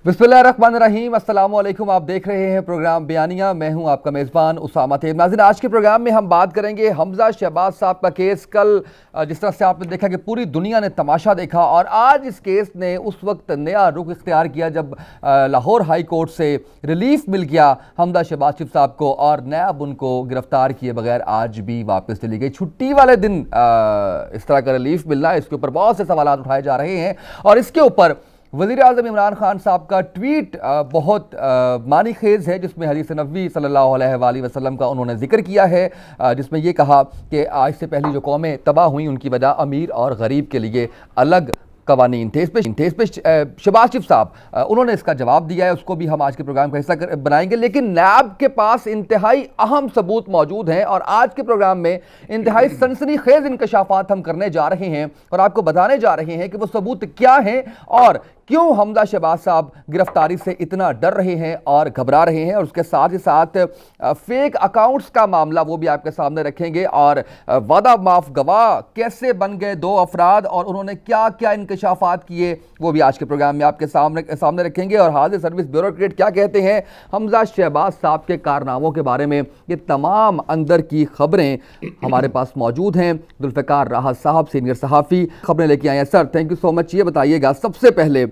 बिस्मिल्लाहिर्रहमानिर्रहीम, अस्सलाम वालेकुम। आप देख रहे हैं प्रोग्राम बयानिया। मैं हूं आपका मेज़बान उसामा तैयब। नाज़रीन, आज के प्रोग्राम में हम बात करेंगे हमजा शहबाज साहब का केस। कल जिस तरह से आपने देखा कि पूरी दुनिया ने तमाशा देखा, और आज इस केस ने उस वक्त नया रुख इख्तियार किया जब लाहौर हाई कोर्ट से रिलीफ मिल गया हमजा शहबाज साहब को, और नैब उनको गिरफ्तार किए बगैर आज भी वापस चली गई। छुट्टी वाले दिन इस तरह का रिलीफ मिलना, इसके ऊपर बहुत से सवाल उठाए जा रहे हैं। और इसके ऊपर वज़ीर आज़म इमरान खान साहब का ट्वीट बहुत मानी खेज़ है, जिसमें हदीस नबवी सल्लल्लाहु अलैहि वसल्लम का उन्होंने जिक्र किया है, जिसमें ये कहा कि आज से पहली जो कौमें तबाह हुई उनकी वजह अमीर और गरीब के लिए अलग कवानीन थे। इस पे शहबाज शरीफ साहब उन्होंने इसका जवाब दिया है, उसको भी हम आज के प्रोग्राम का हिस्सा बनाएंगे। लेकिन नैब के पास इंतहाई अहम सबूत मौजूद हैं, और आज के प्रोग्राम में इंतहाई सनसनीखेज इंकशाफात हम करने जा रहे हैं और आपको बताने जा रहे हैं कि वो सबूत क्या हैं और क्यों हमजा शहबाज साहब गिरफ्तारी से इतना डर रहे हैं और घबरा रहे हैं। और उसके साथ ही साथ फेक अकाउंट्स का मामला वो भी आपके सामने रखेंगे, और वादा माफ गवाह कैसे बन गए दो अफराद और उन्होंने क्या क्या इंकशाफात किए वो भी आज के प्रोग्राम में आपके सामने रखेंगे। और हाजिर सर्विस ब्यूरोक्रेट क्या कहते हैं हमजा शहबाज साहब के कारनामों के बारे में, ये तमाम अंदर की खबरें हमारे पास मौजूद हैं। जुल्फ़िकार राहत साहब सीनियर सहाफ़ी खबरें लेके आए हैं। Sir, thank you so much. ये बताइएगा सबसे पहले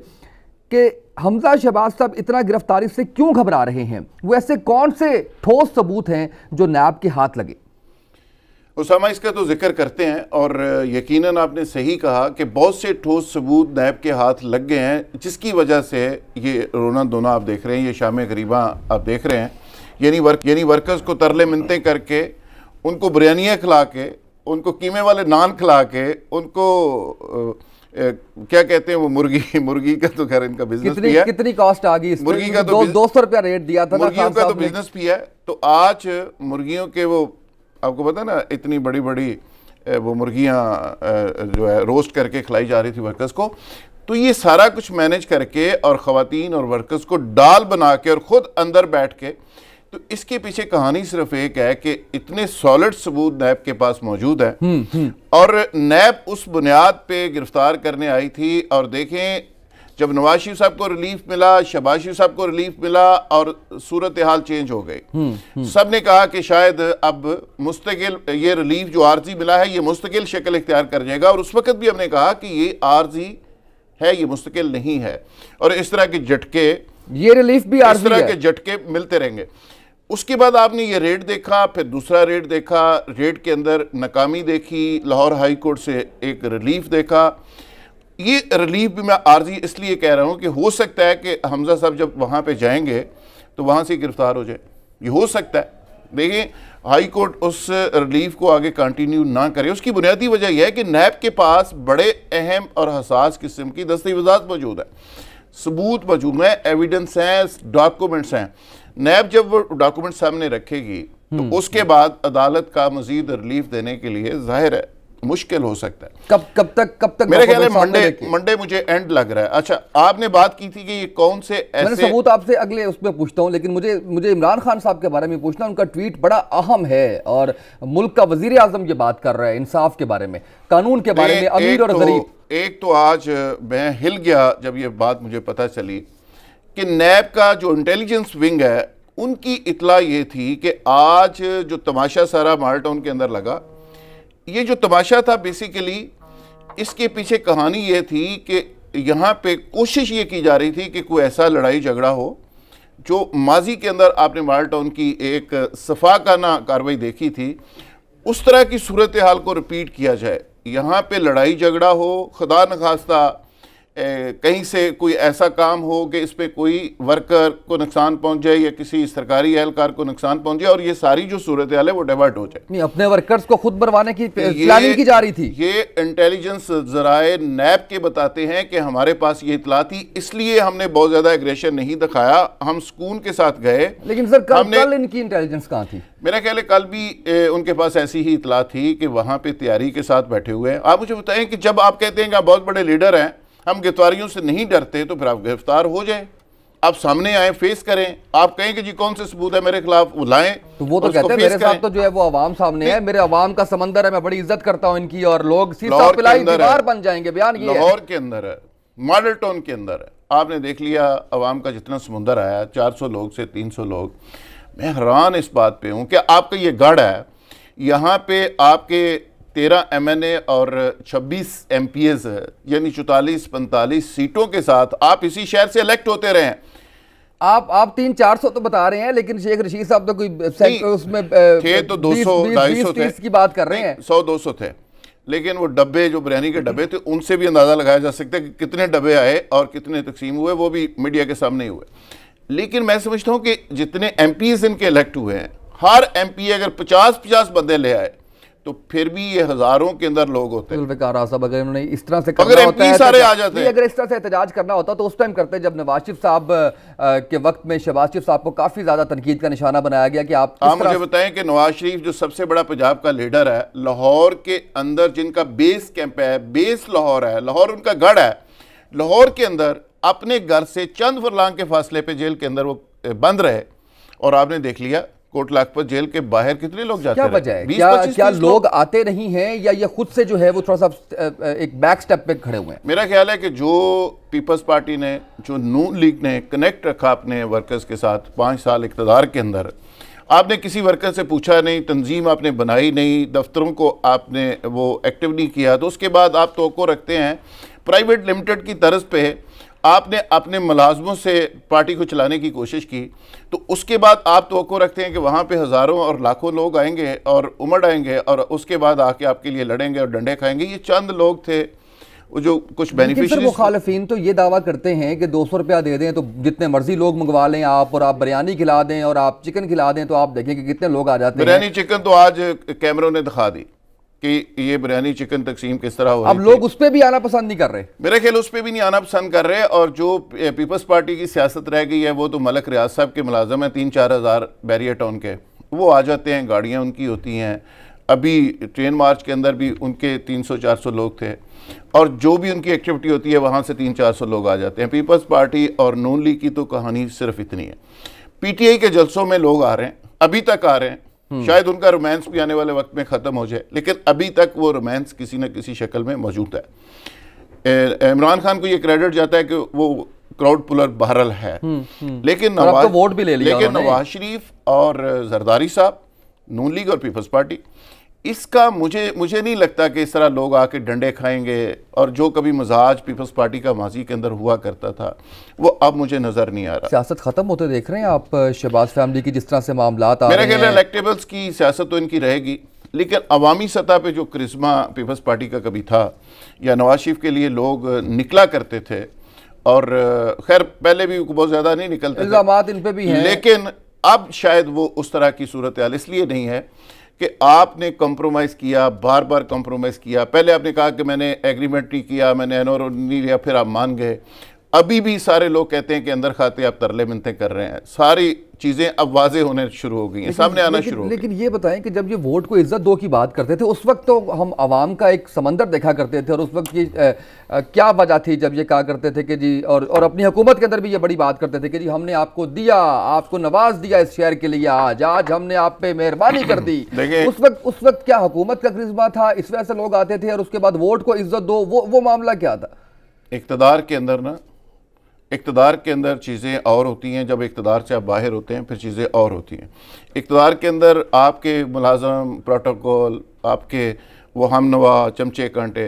कि हमजा शहबाज साहब इतना गिरफ्तारी से क्यों घबरा रहे हैं? वो ऐसे कौन से ठोस सबूत हैं जो नैब के हाथ लगे? उसामा, इसका तो जिक्र करते हैं, और यकीनन आपने सही कहा कि बहुत से ठोस सबूत नैब के हाथ लग गए हैं, जिसकी वजह से ये रोना धोना आप देख रहे हैं, ये शाम गरीबा आप देख रहे हैं। यानी वर्कर्स को तरले मिन्नतें करके, उनको बिरयानियाँ खिला के, उनको कीमे वाले नान खिला के, उनको क्या कहते हैं वो मुर्गी का तो खैर इनका बिजनेस भी है। कितनी कॉस्ट आ गई मुर्गी का? तो 200 रुपया रेट दिया था, मुर्गियों का तो बिजनेस भी है। तो आज मुर्गियों के वो आपको पता ना, इतनी बड़ी बड़ी वो मुर्गियां जो है रोस्ट करके खिलाई जा रही थी वर्कर्स को। तो ये सारा कुछ मैनेज करके और ख़वातीन और वर्कर्स को डाल बना के और ख़ुद अंदर बैठ के, तो इसके पीछे कहानी सिर्फ एक है कि इतने सॉलिड सबूत नैब के पास मौजूद है, और नैब उस बुनियाद पे गिरफ्तार करने आई थी। और देखें, जब नवाज शरीफ साहब को रिलीफ मिला, शहबाज शरीफ साहब को रिलीफ मिला, और सूरत हाल चेंज हो गई। सब ने कहा कि शायद अब मुस्तकिल ये रिलीफ जो आर्जी मिला है ये मुस्तकिल शक्ल इख्तियार कर जाएगा, और उस वक्त भी हमने कहा कि ये आर्जी है, ये मुस्तकिल नहीं है। और इस तरह के झटके, ये रिलीफ भी इस तरह के झटके मिलते रहेंगे। उसके बाद आपने ये रेड देखा, फिर दूसरा रेड देखा, रेड के अंदर नाकामी देखी, लाहौर हाई कोर्ट से एक रिलीफ देखा। ये रिलीफ भी मैं आर्जी इसलिए कह रहा हूँ कि हो सकता है कि हमजा साहब जब वहाँ पे जाएंगे तो वहाँ से गिरफ्तार हो जाए, ये हो सकता है। देखिए, हाई कोर्ट उस रिलीफ को आगे कंटिन्यू ना करे, उसकी बुनियादी वजह यह है कि नैब के पास बड़े अहम और हसास किस्म की दस्तावेज़ात मौजूद है, सबूत मौजूद है, एविडेंस हैं, डॉक्यूमेंट्स हैं। नैब जब वो डॉक्यूमेंट सामने रखेगी तो उसके बाद अदालत का मजीद रिलीफ देने के लिए जाहिर है मुश्किल हो सकता है। कब तक मेरे ख्याल है मंडे मुझे एंड लग रहा है। अच्छा, आपने बात की थी कि ये कौन से ऐसे सबूत, आपसे अगले उसमें पूछता हूं, लेकिन मुझे इमरान खान साहब के बारे में पूछना। उनका ट्वीट बड़ा अहम है, और मुल्क का वजीर आजम ये बात कर रहा है इंसाफ के बारे में, कानून के बारे में, अमीर और गरीब। एक तो आज मैं हिल गया जब ये बात मुझे पता चली कि नैब का जो इंटेलिजेंस विंग है उनकी इतला ये थी कि आज जो तमाशा सारा माल्टाउन के अंदर लगा, ये जो तमाशा था बेसिकली इसके पीछे कहानी ये थी कि यहाँ पे कोशिश ये की जा रही थी कि कोई ऐसा लड़ाई झगड़ा हो जो माजी के अंदर आपने माल्टाउन की एक सफाकाना कार्रवाई देखी थी, उस तरह की सूरत हाल को रिपीट किया जाए। यहाँ पे लड़ाई झगड़ा हो, खुदा न खास्ता कहीं से कोई ऐसा काम हो कि इस पर कोई वर्कर को नुकसान पहुंच जाए या किसी सरकारी एहलकार को नुकसान पहुंच जाए, और ये सारी जो सूरत हाल है वो डाइवर्ट हो जाए। नहीं, अपने वर्कर्स को खुद मरवाने की प्लानिंग की जा रही थी। ये इंटेलिजेंस जराए नैब के बताते हैं कि हमारे पास ये इतला थी, इसलिए हमने बहुत ज्यादा एग्रेशन नहीं दिखाया, हम सुकून के साथ गए। लेकिन सर, कल इनकी इंटेलिजेंस कहाँ थी? मेरा ख्याल है कल भी उनके पास ऐसी ही इतला थी कि वहां पे तैयारी के साथ बैठे हुए हैं। आप मुझे बताएं कि जब आप कहते हैं कि आप बहुत बड़े लीडर हैं, हम गिरफ्तारियों से नहीं डरते, तो फिर आप गिरफ्तार हो जाएं, आप सामने आए, फेस करें, आप कहें कि जी कौन से सबूत है मेरे खिलाफ, वो लाएं। तो वो तो कहते हैं मेरे साथ तो जो है वो अवाम सामने है, मेरे अवाम का समंदर है, मैं बड़ी इज्जत करता हूं इनकी, और लोग दीवार बन जाएंगे। बयान ये लाहौर के अंदर है, मॉडल टाउन के अंदर है, आपने देख लिया अवाम का जितना समुंदर आया, 400 लोग से 300 लोग। मैं हैरान इस बात पे हूँ कि आपका ये गढ़ है, यहाँ पे आपके 13 MNA और 26 MPs यानी 44-45 सीटों के साथ आप इसी शहर से इलेक्ट होते रहे हैं। आप 300-400 तो बता रहे हैं, लेकिन शेख रशीद साहब तो कोई उसमें थे तो 200-250 थे की बात कर रहे हैं, 100-200 थे। लेकिन वो डब्बे जो बिरयानी के डब्बे थे उनसे भी अंदाजा लगाया जा सकता है कि कितने डब्बे आए और कितने तकसीम हुए, वो भी मीडिया के सामने ही हुए। लेकिन मैं समझता हूं कि जितने MPs इनके इलेक्ट हुए हैं, हर MP अगर 50-50 बंदे ले आए तो फिर भी ये हजारों के अंदर लोग होते हैं। अगर इन्होंने इस तरह से अगर MP सारे आ जाते हैं, अगर इस तरह से एहतजाज करना होता तो उस टाइम करते, जब नवाज शरीफ साहब के वक्त में शहबाज शरीफ साहब को काफी ज्यादा तनकीद का निशाना बनाया गया कि आप मुझे बताएं कि नवाज शरीफ जो सबसे बड़ा पंजाब का लीडर है, लाहौर के अंदर जिनका बेस कैंप है, बेस लाहौर है, लाहौर उनका गढ़ है, लाहौर के अंदर अपने घर से चंद फरलांग के फासले पे जेल के अंदर वो बंद रहे। और आपने देख लिया कोट लाखपत जेल के बाहर कितने लोग जाते हैं? क्या वजह है? क्या लोग आते नहीं हैं या ये खुद से जो है वो थोड़ा सा एक बैक स्टेप पे खड़े हुए हैं? मेरा ख्याल है कि जो पीपल्स पार्टी ने, जो नून लीग ने कनेक्ट रखा अपने वर्कर्स के साथ 5 साल इक़्तिदार के अंदर, आपने किसी वर्कर से पूछा नहीं, तंजीम आपने बनाई नहीं, दफ्तरों को आपने वो एक्टिव नहीं किया, तो उसके बाद आप तवक्को रखते हैं प्राइवेट लिमिटेड की तर्ज पे आपने अपने मुलाजमों से पार्टी को चलाने की कोशिश की, तो उसके बाद आप तवक्को रखते हैं कि वहाँ पे हज़ारों और लाखों लोग आएंगे और उमड़ आएंगे और उसके बाद आके आपके लिए लड़ेंगे और डंडे खाएंगे। ये चंद लोग थे जो कुछ बेनिफिशियरीज। मुखालिफिन तो ये दावा करते हैं कि 200 रुपया दे दें तो जितने मर्जी लोग मंगवा लें आप, और आप बिरयानी खिला दें और आप चिकन खिला दें तो आप देखें कि कितने लोग आ जाते हैं। बिरयानी चिकन तो आज कैमरों ने दिखा दी कि ये बिरयानी चिकन तकसीम किस तरह हो रही। अब लोग उस पर भी आना पसंद नहीं कर रहे, मेरे ख्याल उस पर भी नहीं आना पसंद कर रहे। और जो पीपल्स पार्टी की सियासत रह गई है वो तो मलक रियाज साहब के मुलाजम हैं 3-4 हज़ार बैरियर टाउन के, वो आ जाते हैं, गाड़ियाँ उनकी होती हैं। अभी ट्रेन मार्च के अंदर भी उनके 300-400 लोग थे और जो भी उनकी एक्टिविटी होती है वहाँ से 300-400 लोग आ जाते हैं। पीपल्स पार्टी और नून लीग की तो कहानी सिर्फ इतनी है। PTI के जलसों में लोग आ रहे हैं, अभी तक आ रहे हैं, शायद उनका रोमांस भी आने वाले वक्त में ख़त्म हो जाए, लेकिन अभी तक वो रोमांस किसी न किसी शक्ल में मौजूद है। इमरान खान को ये क्रेडिट जाता है कि वो क्राउड पुलर बहरल है, लेकिन वोट भी ले लिया, लेकिन नवाज शरीफ और जरदारी साहब, नून लीग और पीपल्स पार्टी, इसका मुझे नहीं लगता कि इस तरह लोग आके डंडे खाएंगे। और जो कभी मजाज पीपल्स पार्टी का माजी के अंदर हुआ करता था वो अब मुझे नजर नहीं आ रहा। सियासत खत्म होते देख रहे हैं आप शहबाज फैमिली की, जिस तरह से मामलात आ रहे हैं। मेरे ख्याल में इलेक्टेबल्स की सियासत तो इनकी रहेगी, लेकिन अवामी सतह पे जो करिश्मा पीपल्स पार्टी का कभी था या नवाज शरीफ के लिए लोग निकला करते थे, और खैर पहले भी बहुत ज़्यादा नहीं निकलते थे, इन पे भी हैं, लेकिन अब शायद वो उस तरह की सूरत हाल इसलिए नहीं है कि आपने कंप्रोमाइज़ किया, बार बार कंप्रोमाइज़ किया। पहले आपने कहा कि मैंने एग्रीमेंट नहीं किया, मैंने एनओआर नहीं लिया, फिर आप मान गए। अभी भी सारे लोग कहते हैं कि अंदर खाते आप तरले मिन्नतें कर रहे हैं। सारी चीज़ें अब वाजे होने शुरू हो गई हैं, सामने आना शुरू हो गई। लेकिन ये बताएं कि जब ये वोट को इज्जत दो की बात करते थे उस वक्त तो हम आवाम का एक समंदर देखा करते थे, और उस वक्त की क्या वजह थी जब ये कहा करते थे कि जी, और अपनी हुकूमत के अंदर भी ये बड़ी बात करते थे कि जी हमने आपको दिया, आपको नवाज दिया इस शहर के लिए, आज हमने आप पे मेहरबानी कर दी। उस वक्त क्या हुकूमत का करिश्मा था, इस वजह से लोग आते थे? और उसके बाद वोट को इज्जत दो, वो मामला क्या था? इक़्तिदार के अंदर ना, इक़्तिदार के अंदर चीज़ें और होती हैं, जब इक़्तिदार से आप बाहर होते हैं फिर चीज़ें और होती हैं। इक़्तिदार के अंदर आपके मुलाजम, प्रोटोकॉल, आपके वो हमनवा, चमचे कांटे,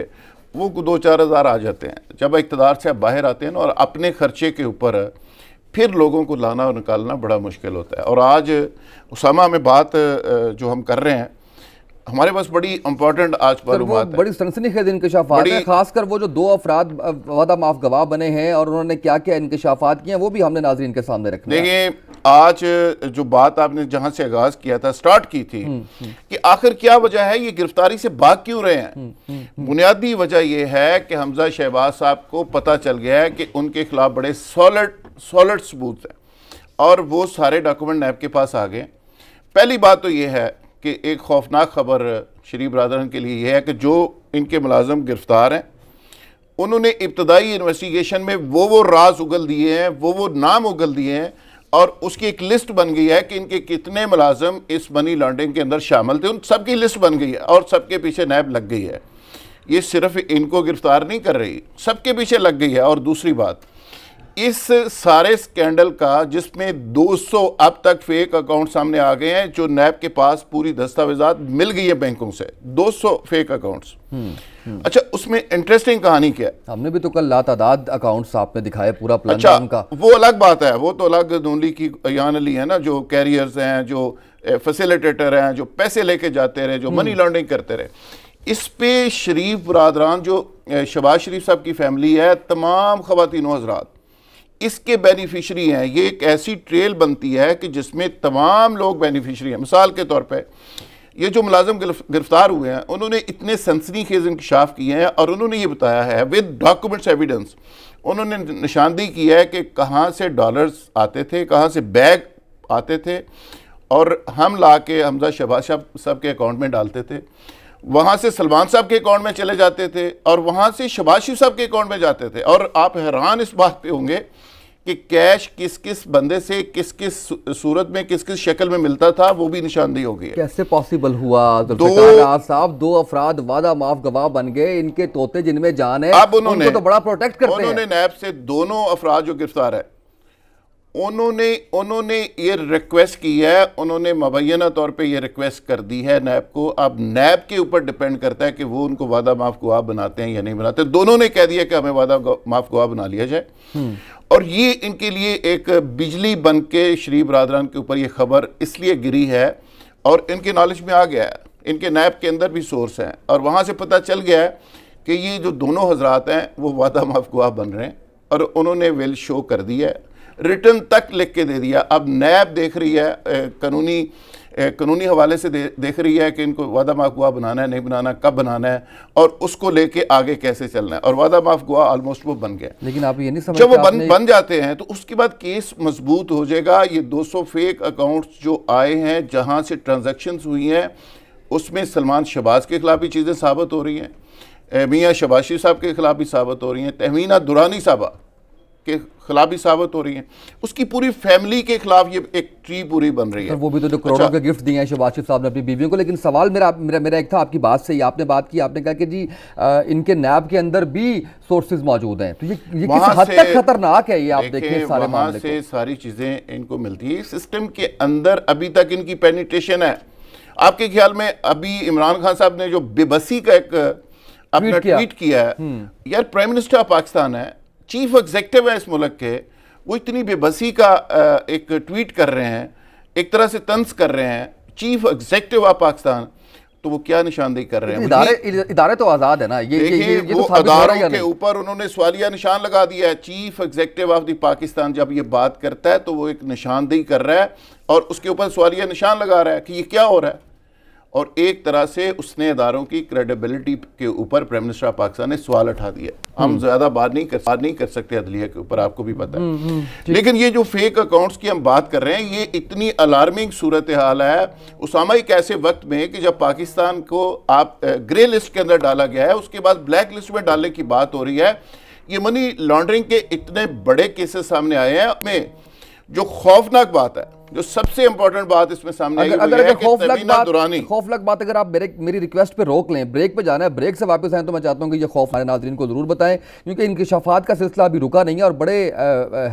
वो 2-4 हज़ार आ जाते हैं। जब इक़्तिदार से आप बाहर आते हैं ना, और अपने खर्चे के ऊपर फिर लोगों को लाना और निकालना बड़ा मुश्किल होता है। और आज उसामा में बात जो हम कर रहे हैं, हमारे पास बड़ी इंपॉर्टेंट आज मालूमात है, बड़ी सनसनीखेज इंकशाफात है, खासकर वो जो 2 अफराद वादा माफ गवाह बने हैं और उन्होंने क्या क्या इंकशाफात किए हैं वो भी हमने नाज़रीन के सामने रखना है। देखिए आज जो बात आपने जहां से आगाज किया था, स्टार्ट की थी कि आखिर क्या वजह है ये गिरफ्तारी से भाग क्यों रहे हैं। बुनियादी वजह ये है कि हमजा शहबाज साहब को पता चल गया है कि उनके खिलाफ बड़े सॉलिड सबूत हैं और वो सारे डॉक्यूमेंट नैब के पास आ गए। पहली बात तो ये है कि एक खौफनाक खबर शरीफ बरादरन के लिए यह है कि जो इनके मुलाजम गिरफ्तार हैं उन्होंने इब्तदाई इन्वेस्टिगेशन में वो राज उगल दिए हैं, वो नाम उगल दिए हैं, और उसकी एक लिस्ट बन गई है कि इनके कितने मुलाजम इस मनी लॉन्ड्रिंग के अंदर शामिल थे। उन सबकी लिस्ट बन गई है और सबके पीछे नैब लग गई है। ये सिर्फ इनको गिरफ्तार नहीं कर रही, सबके पीछे लग गई है। और दूसरी बात, इस सारे स्कैंडल का, जिसमें 200 अब तक फेक अकाउंट सामने आ गए हैं, जो नैब के पास पूरी दस्तावेजात मिल गई है बैंकों से, 200 फेक अकाउंट्स। अच्छा, उसमें इंटरेस्टिंग कहानी क्या है? हमने भी तो कल लातादाद अकाउंट्स आपने दिखाए, पूरा प्लान अच्छा, उनका। वो अलग बात है, वो तो अलग नूनली की यान अली है ना, जो कैरियर्स हैं, जो फैसिलिटेटर हैं, जो पैसे लेके जाते रहे, जो मनी लॉन्ड्रिंग करते रहे। इस पे शरीफ बरादरान, जो शहबाज शरीफ साहब की फैमिली है, तमाम खवातीनों हजरात इसके बेनिफिशरी हैं। ये एक ऐसी ट्रेल बनती है कि जिसमें तमाम लोग बेनिफिशरी हैं। मिसाल के तौर पे ये जो मुलाजिम गिरफ्तार हुए हैं, उन्होंने इतने सनसनीखेज इंकशाफ किए हैं और उन्होंने ये बताया है विद डॉक्यूमेंट्स एविडेंस, उन्होंने निशानदेही की है कि कहाँ से डॉलर्स आते थे, कहाँ से बैग आते थे, और हम ला के हमजा शहबाज साहब के अकाउंट में डालते थे, वहाँ से सलमान साहब के अकाउंट में चले जाते थे, और वहाँ से शहबाज शरीफ साहब के अकाउंट में जाते थे। और आप हैरान इस बात पे होंगे कि कैश किस किस बंदे से किस किस सूरत में, किस किस शक्ल में मिलता था, वो भी निशानदेही हो गई है। कैसे पॉसिबल हुआ? जुल्फ़िकार साहब, 2 अफराद वादा माफ गवाह बन गए, इनके तोते जिनमें जान है, अब उनको तो बड़ा प्रोटेक्ट करते हैं। उन्होंने नैब से दोनों अफराद जो गिरफ्तार है, उन्होंने ये रिक्वेस्ट की है, उन्होंने मुबैना तौर पे ये रिक्वेस्ट कर दी है नैब को। अब नैब के ऊपर डिपेंड करता है कि वो उनको वादा माफ गवाह बनाते हैं या नहीं बनाते। दोनों ने कह दिया कि हमें वादा माफ गवाह बना लिया जाए, और ये इनके लिए एक बिजली बन के शरीफ बरादरान के ऊपर ये खबर इसलिए गिरी है, और इनके नॉलेज में आ गया है, इनके नैब के अंदर भी सोर्स हैं, और वहाँ से पता चल गया है कि ये जो दोनों हजरात हैं वो वादा माफ गवाह बन रहे हैं, और उन्होंने विल शो कर दी है, रिटर्न तक लिख के दे दिया। अब नैब देख रही है, कानूनी हवाले से देख रही है कि इनको वादा माफ गवाह बनाना है, नहीं बनाना, कब बनाना है, और उसको लेके आगे कैसे चलना है। और वादा माफ गवाह ऑलमोस्ट वो बन गया। लेकिन आप ये नहीं समझते, जब वो बन जाते हैं तो उसके बाद केस मजबूत हो जाएगा। ये 200 फेक अकाउंट्स जो आए हैं, जहां से ट्रांजैक्शंस हुई हैं, उसमें सलमान शहबाज के खिलाफ भी चीज़ें साबित हो रही हैं, मियाँ शहबाज शरीफ साहब के खिलाफ भी साबित हो रही हैं, तहमीना दुरानी साहबा के खिलाफ भी साबित हो रही हैं, उसकी पूरी फैमिली के खिलाफ ये एक ट्री पूरी बन रही है। वो भी तो जो करोड़ों के गिफ्ट दिए हैं शहबाज शरीफ साहब ने अपनी बीवियों को। लेकिन सवाल मेरा एक था आपकी बात से ही, आपने बात की, आपने कहा कि जी इनके नैब के अंदर भी सोर्सेज मौजूद हैं, तो ये किस हद तक खतरनाक है? ये आप देखिए सारे मामले से सारी चीजें इनको मिलती है सिस्टम के अंदर। अभी तक इनकी पेनिट्रेशन है। आपके ख्याल में अभी इमरान खान साहब ने जो बेबसी का एक अपना ट्वीट किया है, यार प्राइम मिनिस्टर ऑफ पाकिस्तान है, चीफ एग्जीक्यूटिव है इस मुल्क के, वो इतनी बेबसी का एक ट्वीट कर रहे हैं, एक तरह से तंज कर रहे हैं, चीफ एग्जीक्यूटिव ऑफ पाकिस्तान, तो वो क्या निशानदेही कर रहे हैं? इदारे तो आजाद है ना, ये वो अदारों के ऊपर उन्होंने सवालिया निशान लगा दिया है। Chief executive of the Pakistan जब ये बात करता है तो वो एक निशानदेही कर रहा है और उसके ऊपर सवालिया निशान लगा रहा है कि ये क्या हो रहा है, और एक तरह से उसने अदारों की क्रेडिबिलिटी के ऊपर प्राइम मिनिस्टर ऑफ पाकिस्तान ने सवाल उठा दिया। हम ज्यादा बात नहीं कर सकते अदलिया के ऊपर, आपको भी पता है। लेकिन ये जो फेक अकाउंट्स की हम बात कर रहे हैं, ये इतनी अलार्मिंग सूरत हाल है उसामा, एक ऐसे वक्त में कि जब पाकिस्तान को आप ग्रे लिस्ट के अंदर डाला गया है, उसके बाद ब्लैक लिस्ट में डालने की बात हो रही है। ये मनी लॉन्ड्रिंग के इतने बड़े केसेस सामने आए हैं, में जो खौफनाक बात है, जो सबसे इंपॉर्टेंट बात इसमें सामने आई, अगर खौफनाक बात अगर आप मेरी रिक्वेस्ट पे रोक लें, ब्रेक पे जाना है, ब्रेक से वापस आए तो मैं चाहता हूं कि ये खौफ हमारे नाज़रीन को जरूर बताएं, क्योंकि इंकशाफात का सिलसिला अभी रुका नहीं है और बड़े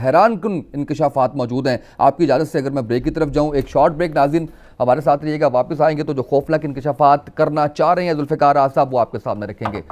हैरान कुन इंकशाफात मौजूद हैं। आपकी इजाज़त से अगर मैं ब्रेक की तरफ जाऊँ, एक शॉर्ट ब्रेक, नाज़रीन हमारे साथ रहिएगा। वापस आएंगे तो जो खौफनाक इंकशाफात करना चाह रहे हैं जुल्फ़िकार आज़ाद साहब, वो आपके सामने रखेंगे।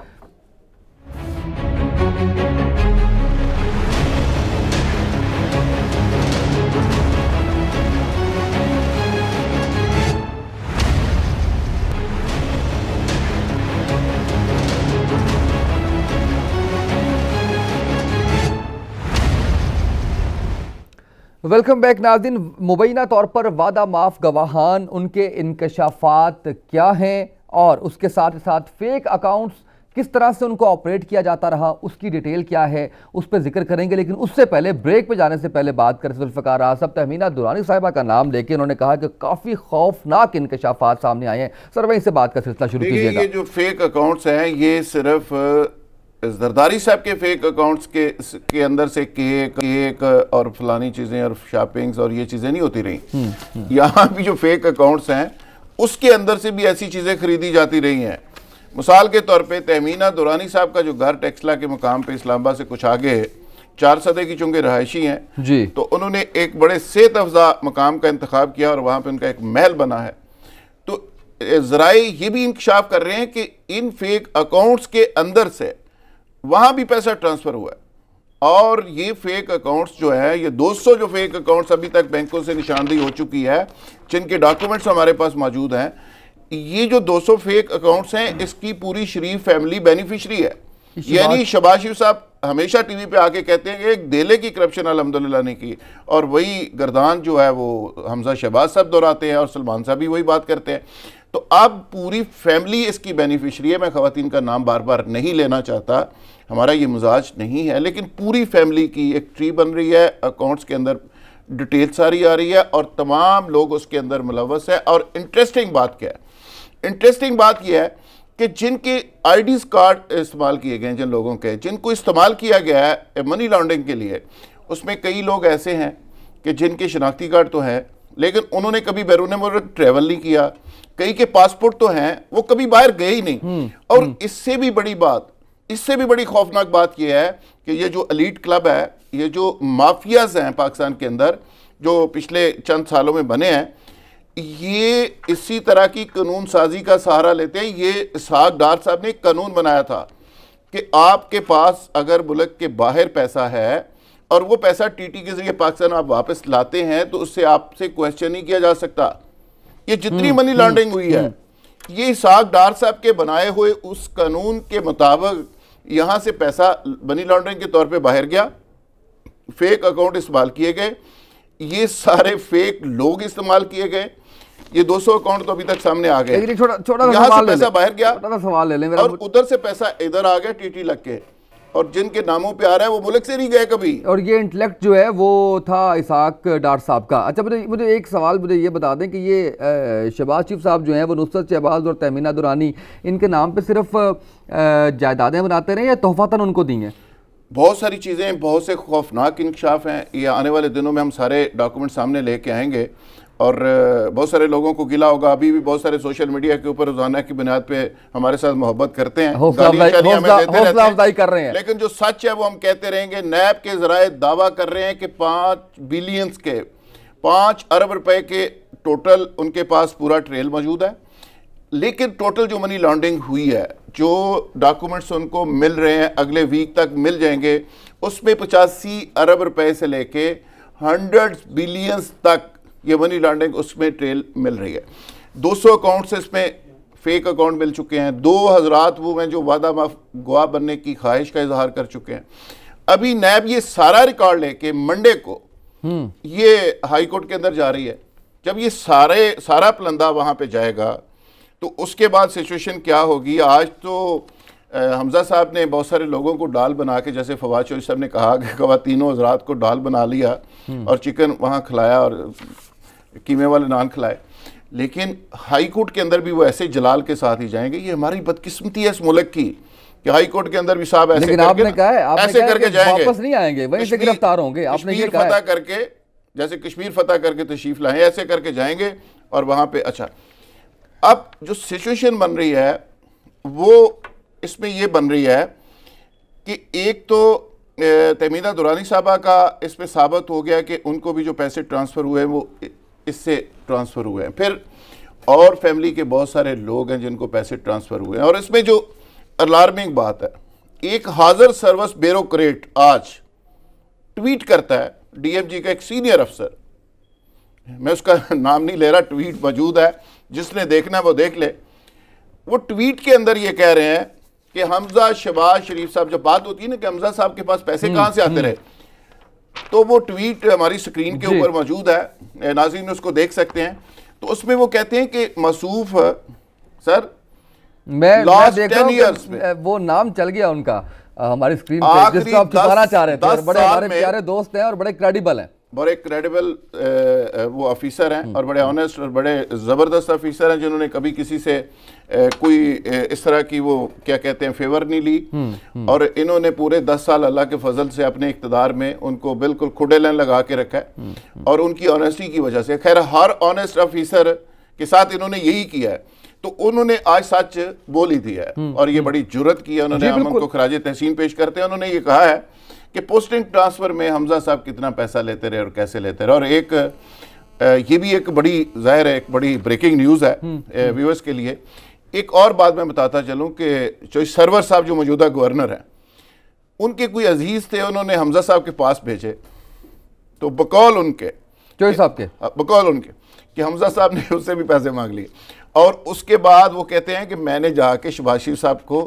वेलकम बैक नाज़रीन। मुबैना तौर पर वादा माफ गवाहान, उनके इंकशाफात क्या हैं और उसके साथ साथ फेक अकाउंट्स किस तरह से उनको ऑपरेट किया जाता रहा, उसकी डिटेल क्या है, उस पर जिक्र करेंगे। लेकिन उससे पहले, ब्रेक पे जाने से पहले बात करें जुल्फ़िकार आज़ाद साहब, तहमीना दुरानी साहिबा का नाम लेके उन्होंने कहा कि काफ़ी खौफनाक इंकशाफात सामने आए हैं। सर वहीं से बात का सिलसिला शुरू कीजिएगा। ये जो फेक अकाउंट्स हैं, ये सिर्फ जरदारी साहब के फेक अकाउंट्स के अंदर से केक और फलानी चीज़ें और शॉपिंग्स और ये चीज़ें नहीं होती रही। यहाँ भी जो फेक अकाउंट्स हैं उसके अंदर से भी ऐसी चीज़ें खरीदी जाती रही हैं। मिसाल के तौर पे तहमीना दुरानी साहब का जो घर टेक्सला के मुकाम पे इस्लामाबाद से कुछ आगे 4 सदे की चूंकि रहायशी हैं जी, तो उन्होंने एक बड़े सेहत अफजा मकाम का इंतखाब किया और वहाँ पे उनका एक महल बना है। तो ज़राए ये भी इंकशाफ कर रहे हैं कि इन फेक अकाउंट्स के अंदर से वहाँ भी पैसा ट्रांसफ़र हुआ है। और ये फेक अकाउंट्स जो है, ये 200 जो फेक अकाउंट्स अभी तक बैंकों से निशानदेही हो चुकी है, जिनके डॉक्यूमेंट्स हमारे पास मौजूद हैं, ये जो 200 फेक अकाउंट्स हैं, इसकी पूरी शरीफ फैमिली बेनिफिशरी है। यानी शहबाज शरीफ साहब हमेशा टीवी पे आके कहते हैं कि एक देले की करप्शन अल्हम्दुलिल्लाह ने की, और वही गर्दान जो है वो हमजा शहबाज साहब दोहराते हैं और सलमान साहब भी वही बात करते हैं। तो अब पूरी फैमिली इसकी बेनिफिशरी है। मैं ख़वातीन का नाम बार बार नहीं लेना चाहता, हमारा ये मिजाज नहीं है, लेकिन पूरी फैमिली की एक ट्री बन रही है, अकाउंट्स के अंदर डिटेल सारी आ रही है और तमाम लोग उसके अंदर मुलव्वस है। और इंटरेस्टिंग बात क्या है, इंटरेस्टिंग बात यह है कि जिनके आईडीज़ कार्ड इस्तेमाल किए गए हैं, जिन लोगों के जिनको इस्तेमाल किया गया है मनी लॉन्ड्रिंग के लिए, उसमें कई लोग ऐसे हैं कि जिनके शनाख्ती कार्ड तो हैं लेकिन उन्होंने कभी बैरून मुल्क ट्रैवल नहीं किया, कई के पासपोर्ट तो हैं, वो कभी बाहर गए ही नहीं। और इससे भी बड़ी बात, इससे भी बड़ी खौफनाक बात यह है कि ये जो एलीट क्लब है, ये जो माफियाज हैं पाकिस्तान के अंदर जो पिछले चंद सालों में बने हैं, ये इसी तरह की कानून साजी का सहारा लेते हैं। ये इसहाक डार साहब ने एक कानून बनाया था कि आपके पास अगर मुल्क के बाहर पैसा है और वो पैसा टीटी के जरिए पाकिस्तान आप वापस लाते हैं तो उससे आपसे क्वेश्चन नहीं किया जा सकता। ये जितनी मनी लॉन्ड्रिंग हुई है, ये इसहाक डार साहब के बनाए हुए उस कानून के मुताबिक यहाँ से पैसा मनी लॉन्ड्रिंग के तौर पे बाहर गया, फेक अकाउंट इस्तेमाल किए गए, ये सारे फेक लोग इस्तेमाल किए गए। ये 200 अकाउंट तो अभी तक सामने आ गए। छोटा यहाँ से पैसा बाहर गया, सवाल ले लें और उधर से पैसा इधर आ गया टीटी लग के, और जिनके नामों पे आ रहा है वो मुल्क से नहीं गए कभी। और ये इंटेलेक्ट जो है वो था इसहाक डार साहब का। अच्छा, मुझे एक सवाल मुझे ये बता दें कि ये शहबाज शरीफ साहब जो हैं वो नुसरत शहबाज और तहमीना दुरानी, इनके नाम पे सिर्फ जायदादें बनाते रहे या तोहफातन उनको दी हैं? बहुत सारी चीज़ें, बहुत से खौफनाक इंकशाफ हैं। ये आने वाले दिनों में हम सारे डॉक्यूमेंट सामने लेके आएंगे और बहुत सारे लोगों को गिला होगा। अभी भी बहुत सारे सोशल मीडिया के ऊपर रोजाना की बुनियाद पे हमारे साथ मोहब्बत करते हैं, हौसला अफजाई कर रहे हैं, लेकिन जो सच है वो हम कहते रहेंगे। नैब के जराए दावा कर रहे हैं कि 5 बिलियंस के 5 अरब रुपए के टोटल उनके पास पूरा ट्रेल मौजूद है। लेकिन टोटल जो मनी लॉन्ड्रिंग हुई है, जो डॉक्यूमेंट्स उनको मिल रहे हैं, अगले वीक तक मिल जाएंगे, उसमें 85 अरब रुपए से लेके 100 बिलियंस तक ये मनी लॉन्ड्रिंग उसमें ट्रेल मिल रही है। 200 अकाउंट्स इसमें फेक अकाउंट मिल चुके हैं। 2 हज़रात वो हैं जो वादा माफ गवाह बनने की ख्वाहिश का इजहार कर चुके हैं। अभी नैब ये सारा रिकॉर्ड लेके मंडे को ये हाई कोर्ट के अंदर जा रही है। जब ये सारा प्लंदा वहाँ पे जाएगा तो उसके बाद सिचुएशन क्या होगी। आज तो हमजा साहब ने बहुत सारे लोगों को डाल बना के, जैसे फवाद चौधरी साहब ने कहा कि ख़वातीनों हज़रात को डाल बना लिया और चिकन वहाँ खिलाया और कीमे वाले नान खिलाए, लेकिन हाई कोर्ट के अंदर भी वो ऐसे जलाल के साथ ही जाएंगे। ये हमारी बदकिस्मती है इस मुल्क की कि हाई कोर्ट के अंदर भी साहब ऐसे करके जाएंगे, वापस नहीं आएंगे, वहीं से गिरफ्तार होंगे। आपने ये कहा फतह करके, जैसे कश्मीर फतह करके तशरीफ लाए, ऐसे करके जाएंगे और वहाँ पे। अच्छा, अब जो सिचुएशन बन रही है वो इसमें ये बन रही है कि एक तो तहमीना दुरानी साहबा का इसमें साबित हो गया कि उनको भी जो पैसे ट्रांसफ़र हुए हैं वो इससे ट्रांसफ़र हुए हैं। फिर और फैमिली के बहुत सारे लोग हैं जिनको पैसे ट्रांसफ़र हुए हैं। और इसमें जो अलार्मिंग बात है, एक हाजिर सर्विस ब्यूरोक्रेट आज ट्वीट करता है, डीएमजी का एक सीनियर अफसर, मैं उसका नाम नहीं ले रहा, ट्वीट मौजूद है, जिसने देखना है वो देख ले। वो ट्वीट के अंदर ये कह रहे हैं कि हमजा शहबाज शरीफ साहब, जब बात होती है ना कि हमजा साहब के पास पैसे कहाँ से आते रहे, तो वो ट्वीट हमारी स्क्रीन के ऊपर मौजूद है, नाज़रीन उसको देख सकते हैं। तो उसमें वो कहते हैं कि मसूफ सर, मैं देख रहा हूं वो नाम चल गया उनका हमारी स्क्रीन पे, जिसको आप छुपाना चाह रहे थे। बड़े हमारे प्यारे दोस्त हैं और बड़े क्रेडिबल हैं, बड़े क्रेडिबल वो ऑफिसर हैं और बड़े ऑनेस्ट और बड़े ज़बरदस्त ऑफिसर हैं, जिन्होंने कभी किसी से कोई इस तरह की वो क्या कहते हैं फेवर नहीं ली। और इन्होंने पूरे 10 साल अल्लाह के फजल से अपने इक़्तिदार में उनको बिल्कुल खुडे लाइन लगा के रखा है और उनकी ऑनेस्टी की वजह से। खैर, हर ऑनेस्ट ऑफिसर के साथ इन्होंने यही किया है। तो उन्होंने आज सच बोली थी है और ये बड़ी जुर्रत की है उन्होंने। हम उनको खराज तहसीन पेश करते हैं। उन्होंने ये कहा है कि पोस्टिंग ट्रांसफ़र में हमजा साहब कितना पैसा लेते रहे और कैसे लेते रहे। और एक ये भी एक बड़ी ज़ाहिर है, एक बड़ी ब्रेकिंग न्यूज़ है व्यूअर्स के लिए। एक और बात मैं बताता चलूँ कि जो सरवर साहब जो मौजूदा गवर्नर हैं, उनके कोई अजीज़ थे, उन्होंने हमजा साहब के पास भेजे, तो बकौल उनके चोई साहब के बकौल उनके कि हमजा साहब ने उससे भी पैसे मांग लिए। और उसके बाद वो कहते हैं कि मैंने जाके शहबाज शरीफ साहब को,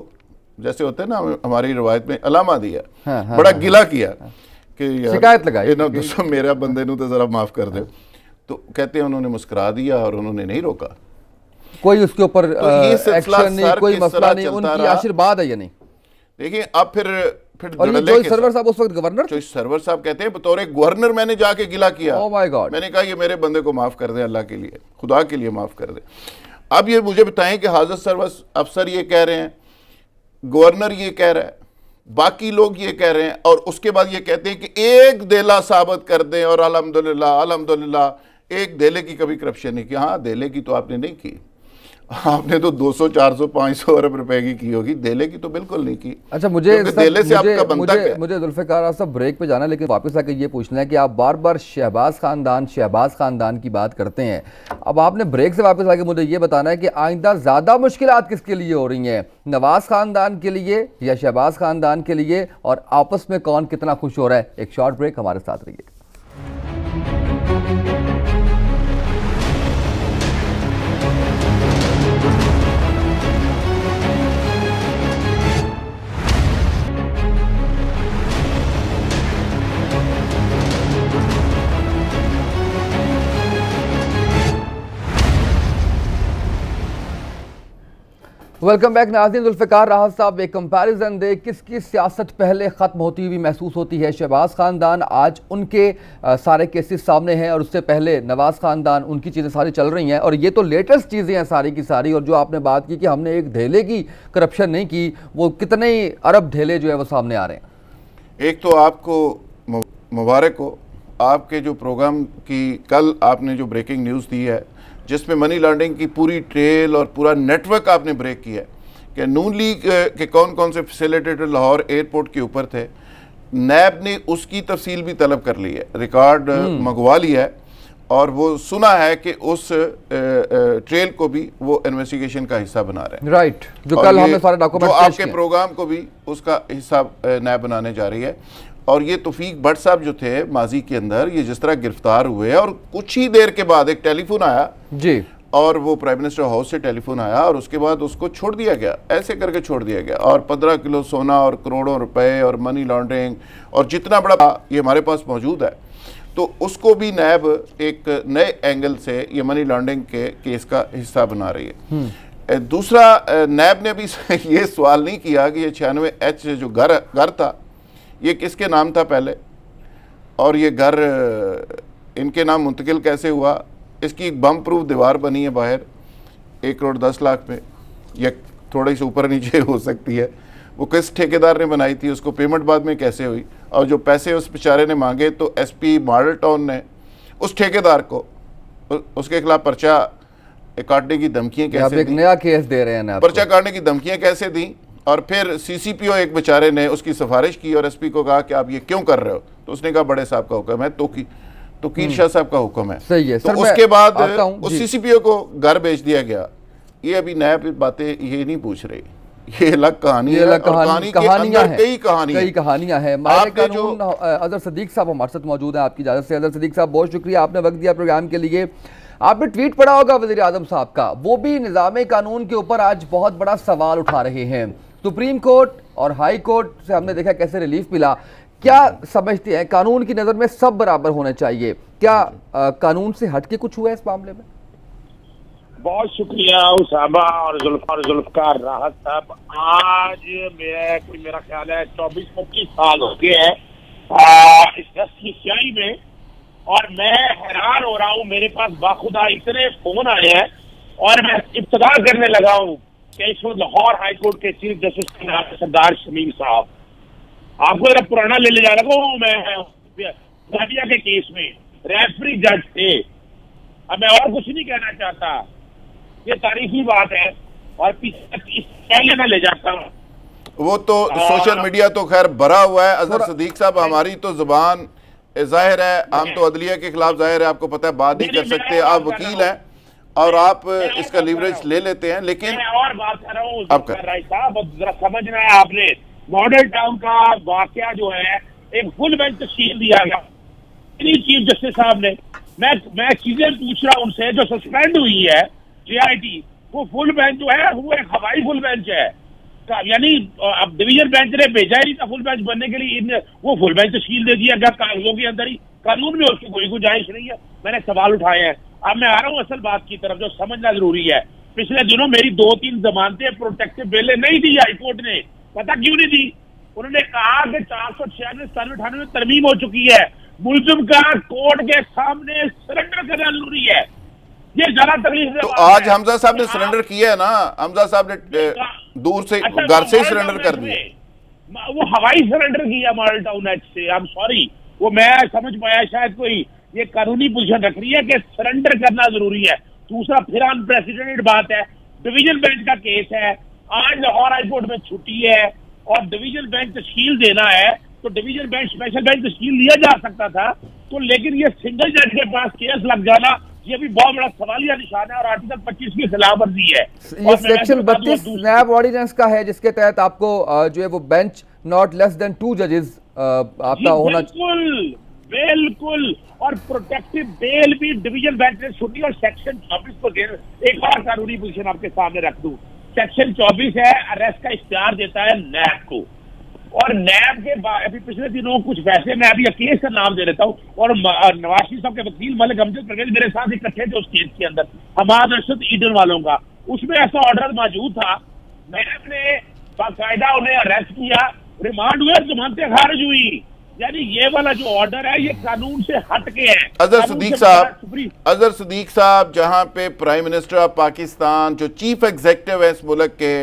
जैसे होते हैं ना हमारी रवायत में, अलामा दिया, बड़ा गिला किया कि शिकायत लगाई दोस्तों मेरा बंदे नू तो जरा माफ कर दो। तो कहते हैं उन्होंने मुस्कुरा दिया और उन्होंने नहीं रोका, कोई उसके ऊपर एक्शन नहीं, कोई मसला नहीं, उनकी आशीर्वाद है ये नहीं। देखिए अब फिर और ये जोई सरवर साहब उस वक्त गवर्नर, जोई सरवर साहब कहते हैं बतौर गवर्नर मैंने जाके गिला किया, ओह माय गॉड, मैंने कहा ये मेरे बंदे को माफ कर दे, अल्लाह के लिए, खुदा के लिए माफ कर दे। अब ये मुझे बताएं कि हाजिर सर्विस अफसर ये कह रहे हैं, गवर्नर ये कह रहा है, बाकी लोग ये कह रहे हैं, और उसके बाद ये कहते हैं कि एक देला साबित कर दें और अल्हम्दुलिल्लाह अल्हम्दुलिल्लाह एक देले की कभी करप्शन नहीं की। हाँ, देले की तो आपने नहीं की, आपने तो 200 400 500 अरब रुपए की होगी, देले की तो बिल्कुल नहीं की। अच्छा, मुझे देले से आपका बनता क्या? मुझे जुल्फ़िकार साहब ब्रेक पे जाना, लेकिन वापस आके ये पूछना है कि आप बार बार शहबाज खानदान की बात करते हैं। अब आपने ब्रेक से वापस आके मुझे ये बताना है कि आइंदा ज़्यादा मुश्किलात किसके लिए हो रही हैं, नवाज खानदान के लिए या शहबाज खानदान के लिए, और आपस में कौन कितना खुश हो रहा है। एक शॉर्ट ब्रेक, हमारे साथ रहिए। वेलकम बैक नाज़रीन। जुल्फ़िकार राहत साहब एक कंपैरिजन दे, किसकी सियासत पहले ख़त्म होती हुई महसूस होती है। शहबाज खानदान आज उनके सारे केसेस सामने हैं, और उससे पहले नवाज़ खानदान, उनकी चीज़ें सारी चल रही हैं, और ये तो लेटेस्ट चीज़ें हैं सारी की सारी। और जो आपने बात की कि हमने एक ढेले की करप्शन नहीं की, वो कितने ही अरब ढेले जो है वो सामने आ रहे हैं। एक तो आपको मुबारक हो, आपके जो प्रोग्राम की कल आपने जो ब्रेकिंग न्यूज़ दी है, जिसमें मनी लॉन्ड्रिंग की पूरी ट्रेल और पूरा नेटवर्क आपने ब्रेक किया कि नून लीग के कौन कौन से फैसिलिटेटर लाहौर एयरपोर्ट के ऊपर थे, नैब ने उसकी तफसील भी तलब कर ली है, रिकॉर्ड मंगवा लिया है, और वो सुना है कि उस ट्रेल को भी वो इन्वेस्टिगेशन का हिस्सा बना रहे हैं। राइट, जो कल हमने सारे डॉक्यूमेंट, आपके प्रोग्राम को भी उसका हिस्सा नैब बनाने जा रही है। और ये तौफीक भट्ट साहब जो थे माजी के अंदर, ये जिस तरह गिरफ्तार हुए, और कुछ ही देर के बाद एक टेलीफोन आया जी, और वो प्राइम मिनिस्टर हाउस से टेलीफोन आया, और उसके बाद उसको छोड़ दिया गया, ऐसे करके छोड़ दिया गया। और 15 किलो सोना और करोड़ों रुपए और मनी लॉन्ड्रिंग और जितना बड़ा ये हमारे पास मौजूद है, तो उसको भी नैब एक नए एंगल से ये मनी लॉन्ड्रिंग के केस का हिस्सा बना रही है। दूसरा, नैब ने भी ये सवाल नहीं किया कि ये 96H जो घर था ये किसके नाम था पहले, और ये घर इनके नाम मुंतकिल कैसे हुआ। इसकी एक बम प्रूफ दीवार बनी है बाहर 1 करोड़ 10 लाख में, या थोड़ी सी ऊपर नीचे हो सकती है, वो किस ठेकेदार ने बनाई थी, उसको पेमेंट बाद में कैसे हुई, और जो पैसे उस बेचारे ने मांगे तो SP मॉडल टाउन ने उस ठेकेदार को उसके खिलाफ पर्चा काटने की धमकियाँ कैसे एक नया केस दे रहे हैं ना, पर्चा काटने की धमकियाँ कैसे दी, और फिर CCPO एक बेचारे ने उसकी सिफारिश की और SP को कहा कि आप ये क्यों कर रहे हो, तो उसने कहा बड़े साहब का हुक्म है, तो कीर शाह साहब का हुक्म है। सही है। तो उसके बाद उस CCPO को घर बेच दिया गया। ये अभी नया बातें ये नहीं पूछ रही, ये अलग कहानी है, कहानियां हैं, कई कहानियां हैं। कानून अजहर सदीक साहब हमारे साथ मौजूद हैं, आपकी इजाजत से। अजहर सदीक साहब बहुत शुक्रिया, आपने वक्त दिया प्रोग्राम के लिए। आपने ट्वीट पढ़ा होगा वज़ीर आज़म साहब का, वो भी निज़ाम कानून के ऊपर आज बहुत बड़ा सवाल उठा रहे हैं। सुप्रीम कोर्ट और हाई कोर्ट से हमने देखा कैसे रिलीफ मिला। क्या समझते हैं, कानून की नज़र में सब बराबर होने चाहिए, क्या कानून से हटके कुछ हुआ है इस मामले में? बहुत शुक्रिया उसामा और जुल्फ़िकार राहत साहब। आज मेरा ख्याल है 24-25 साल हो गए हैं इस दस की स्याही में, और मैं हैरान हो रहा हूँ, मेरे पास बाखुदा इतने फोन आए हैं, और मैं इब्तिदा करने लगा हूँ कि इस वक्त लाहौर हाई कोर्ट के चीफ जस्टिस के नाम है सरदार शमीम साहब। आपको जरा पुराना ले जा रहा हूँ, मैं गाजिया के केस में रेफरी जज थे। अब मैं और कुछ नहीं कहना चाहता, ये तारीखी बात है, और पहले मैं ले जाता हूँ वो तो सोशल मीडिया तो खैर भरा हुआ है। अजहर सदीक साहब, हमारी तो जुबान जाहिर है, हम तो अदलिया के खिलाफ जाहिर है, आपको पता है, बात नहीं कर सकते। आप वकील हैं और आप इसका लीवरेज ले लेते हैं, लेकिन और बात कर रहा हूँ साहब, जरा समझना है आपने, मॉडल टाउन का वाकया जो है, एक फुल बेंच तश्कील दिया गया चीफ जस्टिस साहब ने। मैं चीजें पूछ रहा हूँ उनसे, जो सस्पेंड हुई है JIT, वो फुल बेंच जो है वो एक हवाई फुल बेंच है, यानी अब डिवीजन बेंच ने भेजा ही नहीं था फुल बेंच बनने के लिए, वो फुल बेंच तश्कील दे दिया गया कागजों के अंदर ही, कानून में उसकी कोई गुंजाइश नहीं है। मैंने सवाल उठाए हैं। अब मैं आ रहा हूँ असल बात की तरफ, जो समझना जरूरी है। पिछले दिनों मेरी 2-3 जमानतें प्रोटेक्टिव बेलें नहीं दी हाईकोर्ट ने। पता क्यों नहीं दी? उन्होंने कहा कि 496, 97, में तरमीम हो चुकी है, मुलजिम का कोर्ट के सामने सरेंडर करना जरूरी है। ये ज्यादा तकलीफ तो आज हमजा साहब ने सरेंडर किया है ना, हमजा साहब ने दूर से घर से ही सरेंडर कर दिया। वो हवाई सरेंडर किया मॉडल टाउन एच से। आई एम सॉरी, वो मैं समझ पाया शायद कोई ये कानूनी पोजीशन रख रही है कि सरेंडर करना जरूरी है। दूसरा फिर अनप्रेसिडेंटेड बात है, डिवीजन बेंच का केस है, आज लाहौर हाई कोर्ट में छुट्टी है और डिवीजन बेंच तश्कील देना है, तो डिवीजन बेंच स्पेशल बेंच तश्कील दिया जा सकता था, तो लेकिन ये सिंगल जज के पास केस लग जाना, ये भी बहुत बड़ा सवालिया निशान है और आर्टिकल 25 की खिलाफ वर्जी है। ये सेक्शन 32 नैब ऑर्डिनेंस का है, जिसके तहत आपको जो है वो बेंच नॉट लेस देन 2 जजेस आपका होना। बिल्कुल, और प्रोटेक्टिव बेल भी डिवीजन बेंच ने सुनी। और सेक्शन 24 को एक और कानूनी पोजीशन आपके सामने रख दूं, सेक्शन 24 है, अरेस्ट का इख्तियार देता है नैब को, और नैब के अभी पिछले दिनों कुछ फैसले, मैं अभी केस का नाम दे देता हूँ, और नवाज शरीफ साहब के वकील मलिक अमजद परवेज मेरे साथ इकट्ठे थे उस केस के अंदर, हमाद अरशद ईडन वालों का, उसमें ऐसा ऑर्डर मौजूद था। नैब ने बाकायदा उन्हें अरेस्ट किया, रिमांड हुआ, जमानतें खारिज हुई। यानी ये वाला जो ऑर्डर है ये कानून से हट के है। अजहर सदीक साहब, जहां पे प्राइम मिनिस्टर ऑफ पाकिस्तान, जो चीफ एग्जीक्यूटिव है इस मुल्क के,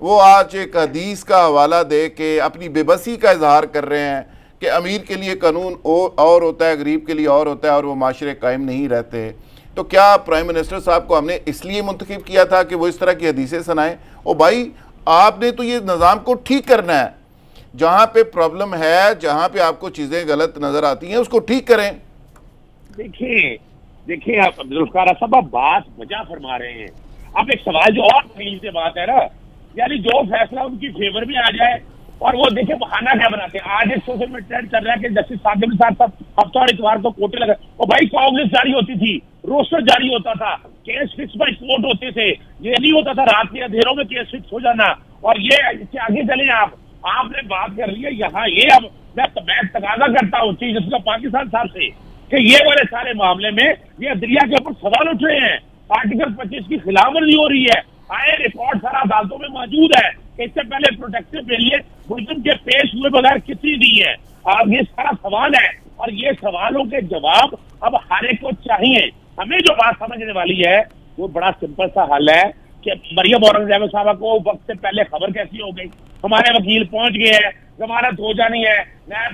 वो आज एक हदीस का हवाला दे के अपनी बेबसी का इजहार कर रहे हैं कि अमीर के लिए कानून और होता है, गरीब के लिए और होता है, और वो माशरे कायम नहीं रहते। तो क्या प्राइम मिनिस्टर साहब को हमने इसलिए मुंतखब किया था कि वो इस तरह की हदीसें सुनाएं? ओ भाई, आपने तो ये निज़ाम को ठीक करना है, जहां पे प्रॉब्लम है, जहां पे आपको चीजें गलत नजर आती हैं, उसको ठीक करें। देखिए आप जुल्फकार साहब, आप बात वजह फरमा रहे हैं। अब एक सवाल जो और तकलीफ से बात है ना, यानी जो फैसला उनकी फेवर में आ जाए, और वो देखिए बहाना क्या बनाते हैं। आज एक सोशल में ट्रेंड चल रहा है कि जस्टिस साकिब साहब हफ्ता और इतवार को कोटे लगा, और भाई कांग्रेस जारी होती थी, रोस्टर जारी होता था, केस फिक्स बाय कोर्ट होते थे, ये नहीं होता था रात के अंधेरों में केस फिक्स हो जाना। और ये इससे आगे चले आपने बात कर रही है यहाँ, ये अब मैं तकाजा करता हूँ चीफ जस्टिस पाकिस्तान साहब से कि ये वाले सारे मामले में ये अदलिया के ऊपर सवाल उठ रहे हैं, आर्टिकल 25 की खिलाफवर्जी हो रही है। आए रिकॉर्ड सारा अदालतों में मौजूद है कि इससे पहले प्रोटेक्टिव के लिए मुलजिम के पेश हुए बगैर कितनी दी है। अब ये सारा सवाल है, और ये सवालों के जवाब अब हर एक को चाहिए। हमें जो बात समझने वाली है वो बड़ा सिंपल सा हल है कि मरियम औरंगजेब साहबा को वक्त से पहले खबर कैसी हो गई, हमारे वकील पहुंच गए हैं, जमानत हो जानी है।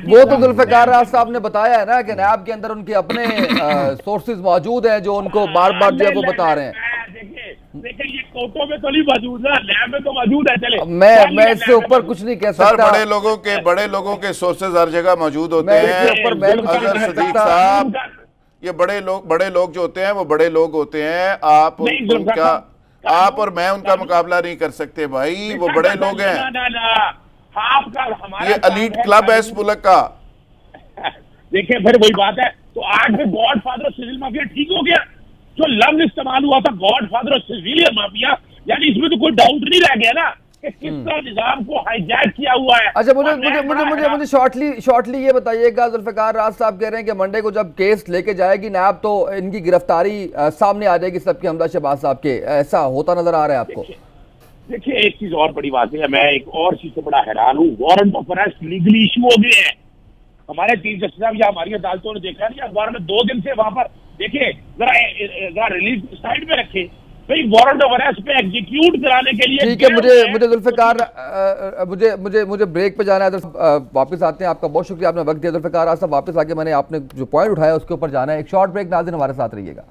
वो तो जुल्फिकार राज साहब ने बताया है ना कि नैब के अंदर उनके अपने सोर्सेज मौजूद हैं जो उनको बार बार जो है वो बता रहे हैं। देखिए ये कोर्टों में तो नहीं मौजूद है, लैब में तो मौजूद है। चले मैं इससे ऊपर कुछ नहीं कह सकता। बड़े लोगों के सोर्सेज हर जगह मौजूद होते हैं। अजहर सदीक साहब, ये बड़े लोग जो होते हैं वो बड़े लोग होते हैं। आप और मैं उनका मुकाबला नहीं कर सकते भाई, वो बड़े लोग हैं। ये एलीट क्लब है इस मुल्क का। देखिए फिर वही बात है, तो आज भी गॉड फादर सिविल माफिया ठीक हो गया। जो लफ्ज इस्तेमाल हुआ था गॉड फादर और सिविलियन माफिया, यानी इसमें तो कोई डाउट नहीं रह गया ना कि किस तरह निजाम को हाईजैक किया हुआ है। अच्छा, मुझे शॉर्टली ये बताइएगा, जुल्फिकार राज साहब कह रहे हैं कि मंडे को जब केस लेके जाएगी नैब तो इनकी गिरफ्तारी सामने आ जाएगी सबकी, हमजा शहबाज साहब के, ऐसा होता नजर आ रहा है आपको? देखिए एक चीज और बड़ी बात है, मैं एक और चीज से बड़ा हैरान हूँ, warrant of arrest legally issue हो गए हैं। हमारे चीफ जस्टिस साहब या हमारी अदालतों ने देखा नहीं, अखबार में 2 दिन से वहां पर देखिए जरा रिलीज साइड में रखे भाई, वारंट ऑफ अरेस्ट पे एग्जीक्यूट कराने के लिए। ठीक है, मुझे जुल्फिकार मुझे ब्रेक पे जाना है, वापस आते हैं। आपका बहुत शुक्रिया, आपने वक्त दिया जुल्फिकार राज साहब। वापस आके मैंने आपने जो पॉइंट उठाया उसके ऊपर जाना है। एक शॉर्ट ब्रेक, नाज़रीन हमारे साथ रहिएगा।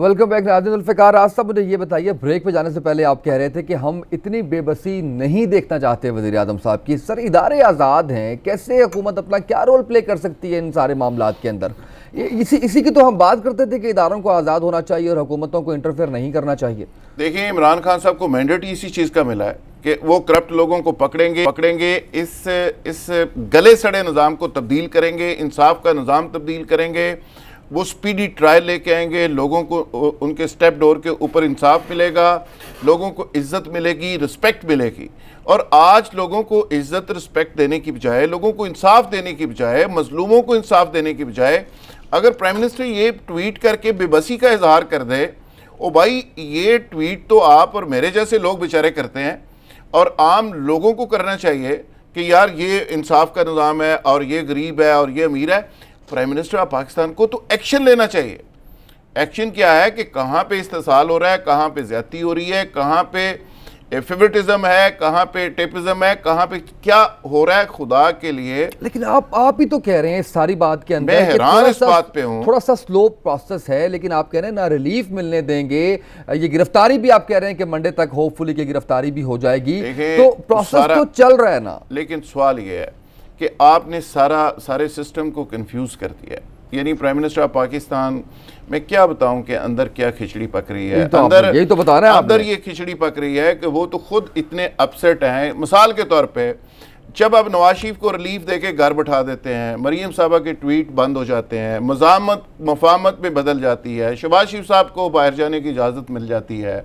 वेलकम बैक नाज़रीन। जुल्फ़िकार राज साहब, मुझे ये बताइए, ब्रेक पे जाने से पहले आप कह रहे थे कि हम इतनी बेबसी नहीं देखना चाहते वज़ीर आज़म साहब की। सर, इदारे आज़ाद हैं, कैसे हुकूमत अपना क्या रोल प्ले कर सकती है इन सारे मामलात के अंदर? इसी की तो हम बात करते थे कि इदारों को आज़ाद होना चाहिए और हुकूमतों को इंटरफेयर नहीं करना चाहिए। देखिए, इमरान खान साहब को मैंडेट ही इसी चीज़ का मिला है कि वो करप्ट लोगों को पकड़ेंगे, इस गले सड़े निज़ाम को तब्दील करेंगे, इंसाफ का निज़ाम तब्दील करेंगे, वो स्पीडी ट्रायल लेके आएंगे, लोगों को उनके स्टेप डोर के ऊपर इंसाफ मिलेगा, लोगों को इज्जत मिलेगी, रिस्पेक्ट मिलेगी। और आज लोगों को इज्जत रिस्पेक्ट देने की बजाय, लोगों को इंसाफ देने की बजाय, मजलूमों को इंसाफ देने की बजाय, अगर प्राइम मिनिस्टर ये ट्वीट करके बेबसी का इजहार कर दे, ओ भाई ये ट्वीट तो आप और मेरे जैसे लोग बेचारे करते हैं, और आम लोगों को करना चाहिए कि यार ये इंसाफ का निज़ाम है और ये गरीब है और ये अमीर है। प्राइम मिनिस्टर ऑफ पाकिस्तान को तो एक्शन लेना चाहिए। एक्शन क्या है कि कहाँ पे इस्तेसाल हो रहा है, कहाँ पे ज्यादती हो रही है, कहाँ पे फेवरेटिज्म है, कहाँ पे टेपिज्म है, कहाँ पे क्या हो रहा है, खुदा के लिए। लेकिन आप ही तो कह रहे हैं इस सारी बात के अंदर, मैं हैरान इस बात पे हूँ। थोड़ा सा स्लो प्रोसेस है, लेकिन आप कह रहे हैं ना रिलीफ मिलने देंगे। ये गिरफ्तारी भी आप कह रहे हैं कि मंडे तक होपफुली की गिरफ्तारी भी हो जाएगी, तो प्रोसेस तो चल रहा है ना। लेकिन सवाल ये है कि आपने सारे सिस्टम को कंफ्यूज कर दिया है। यानी प्राइम मिनिस्टर ऑफ पाकिस्तान, मैं क्या बताऊं कि अंदर क्या खिचड़ी पक रही है, यही तो बता रहे हैं अंदर ये खिचड़ी पक रही है कि वो तो खुद इतने अपसेट हैं। मिसाल के तौर पे जब अब नवाज शरीफ को रिलीफ देके घर बैठा देते हैं, मरीम साहबा के ट्वीट बंद हो जाते हैं, मज़ामत मफामत में बदल जाती है, शहबाज शरीफ साहब को बाहर जाने की इजाज़त मिल जाती है,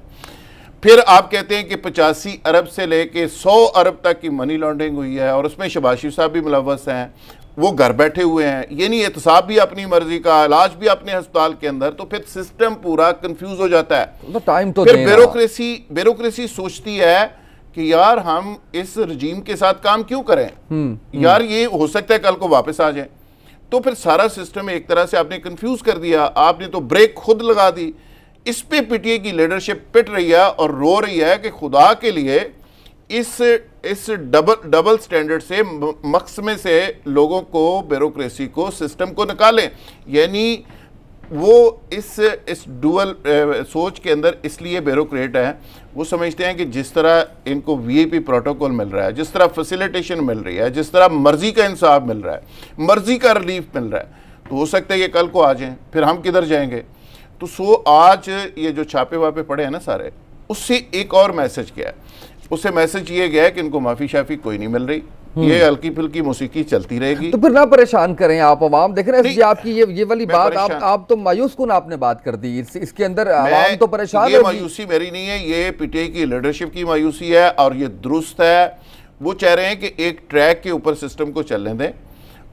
फिर आप कहते हैं कि 85 अरब से लेके 100 अरब तक की मनी लॉन्ड्रिंग हुई है और उसमें शहबाज शरीफ साहब भी मुलव्वस हैं, वो घर बैठे हुए हैं, ये नहीं एहतसाब भी अपनी मर्जी का, इलाज भी अपने अस्पताल के अंदर, तो फिर सिस्टम पूरा कंफ्यूज हो जाता है। तो टाइम तो फिर ब्यूरोक्रेसी सोचती है कि यार हम इस रजीम के साथ काम क्यों करें, यार ये हो सकता है कल को वापस आ जाए। तो फिर सारा सिस्टम एक तरह से आपने कंफ्यूज कर दिया, आपने तो ब्रेक खुद लगा दी। इस पे पीटीए की लीडरशिप पिट रही है और रो रही है कि खुदा के लिए इस डबल स्टैंडर्ड से, मकसमे से लोगों को, ब्यूरोक्रेसी को, सिस्टम को निकालें। यानी वो इस डुअल सोच के अंदर इसलिए ब्यूरोक्रेट हैं, वो समझते हैं कि जिस तरह इनको वीआईपी प्रोटोकॉल मिल रहा है, जिस तरह फैसिलिटेशन मिल रही है, जिस तरह मर्जी का इंसाफ मिल रहा है, मर्जी का रिलीफ मिल रहा है, तो हो सकता है कि कल को आ जाएं, फिर हम किधर जाएंगे। तो आज ये जो छापे वापे पड़े हैं ना सारे, उससे एक और मैसेज गया है। उससे मैसेज ये गया है कि इनको माफी शाफी कोई नहीं मिल रही, ये हल्की फुल्की मौसीकी चलती रहेगी। तो फिर ना परेशान करें आप अवाम। देख रहे हैं आपकी ये वाली बात, आप तो मायूस कुन आपने बात कर दी। इसके अंदर अवाम तो परेशान है। ये मायूसी मेरी नहीं है, ये पीटीआई की लीडरशिप की मायूसी है और ये दुरुस्त है। वो चाह रहे हैं कि एक ट्रैक के ऊपर सिस्टम को चलने दें,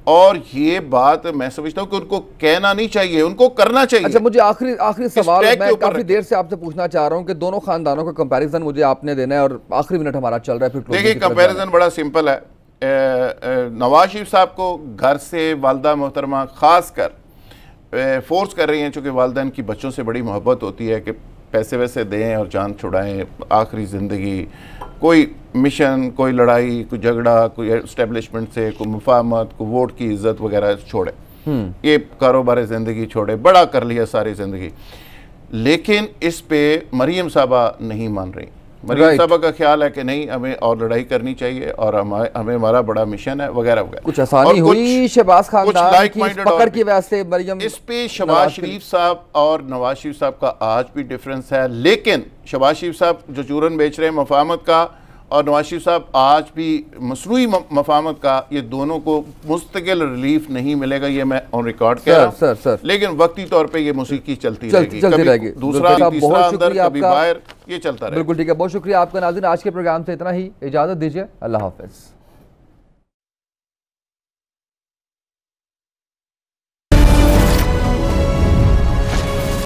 और ये बात मैं समझता हूँ कि उनको कहना नहीं चाहिए, उनको करना चाहिए। अच्छा, मुझे आखिरी सवाल मैं काफी देर से आपसे पूछना चाह रहा हूँ कि दोनों खानदानों का कंपैरिजन मुझे आपने देना है और आखिरी मिनट हमारा चल रहा है। फिर देखिए, कंपैरिजन बड़ा सिंपल है। नवाज शरीफ साहब को घर से वालदा मोहतरमा खास कर फोर्स कर रही हैं, चूँकि वालदैन की बच्चों से बड़ी मोहब्बत होती है कि पैसे वैसे दें और जान छुड़ाएं, आखिरी ज़िंदगी कोई मिशन, कोई लड़ाई, कोई झगड़ा, कोई एस्टेब्लिशमेंट से, कोई मुफाहमत, कोई वोट की इज्जत वगैरह छोड़े, ये कारोबार ज़िंदगी छोड़े, बड़ा कर लिया सारी ज़िंदगी। लेकिन इस पे मरीम साहबा नहीं मान रही। मरीम साहबा का ख्याल है कि नहीं, हमें और लड़ाई करनी चाहिए और हमें हमारा बड़ा मिशन है वगैरह वगैरह। कुछ आसानी हुई शहबाज खानदान की पकड़ की वजह से मरियम। इस पे शहबाज शरीफ साहब और नवाज शरीफ साहब का आज भी डिफरेंस है। लेकिन शहबाज शरीफ साहब जो चूरन बेच रहे हैं मफाहमत का, और नवाज शरीफ साहब आज भी मसनूई मफाहमत का, ये दोनों को मुस्तकिल रिलीफ नहीं मिलेगा, ये मैं ऑन रिकॉर्ड कह रहा हूं। लेकिन वक्ती तौर पे ये मौसीकी चलती रहेगी, दूसरा तीसरा अंदर, कभी बाहर, ये चलता रहेगा। बिल्कुल ठीक है, बहुत शुक्रिया आपका नाज़रीन। आज के प्रोग्राम से इतना ही, इजाज़त दीजिए, अल्लाह हाफ़िज़।